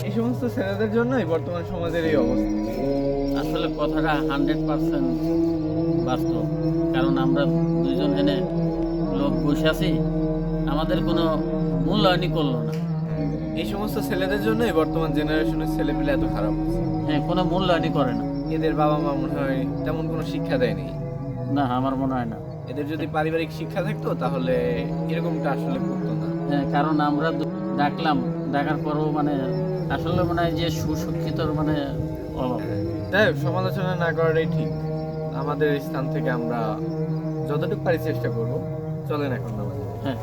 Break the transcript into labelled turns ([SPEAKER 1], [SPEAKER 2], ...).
[SPEAKER 1] এই সমস্ত ছেলেদের জন্যই বর্তমান সমাজের এই অবস্থা।
[SPEAKER 2] আসলে কথাটা 100% বাস্তব। কারণ আমরা দুইজন এনে লোক বসে আছি, আমাদের কোনো মূল্যায়নই করলো না।
[SPEAKER 1] এই সমস্ত ছেলেদের জন্যই বর্তমান জেনারেশনের ছেলেপেলে এত খারাপ হচ্ছে।
[SPEAKER 2] হ্যাঁ, কোনো মূল্যায়নই করে না।
[SPEAKER 1] এদের বাবা মা মনে হয় তেমন কোনো শিক্ষা দেয়নি।
[SPEAKER 2] না, আমার মনে হয় না।
[SPEAKER 1] এদের যদি পারিবারিক শিক্ষা থাকতো তাহলে এরকমটা আসলে করতো না।
[SPEAKER 2] হ্যাঁ, কারণ আমরা ডাকলাম, ডাকার পরও মানে আসলে মনে হয় যে সুশিক্ষিতর মানে অভাব।
[SPEAKER 1] যাই হোক, সমালোচনা না করাটাই ঠিক। আমাদের স্থান থেকে আমরা যতটুকু পারি চেষ্টা করব। চলেন এখন আমাদের।
[SPEAKER 2] হ্যাঁ।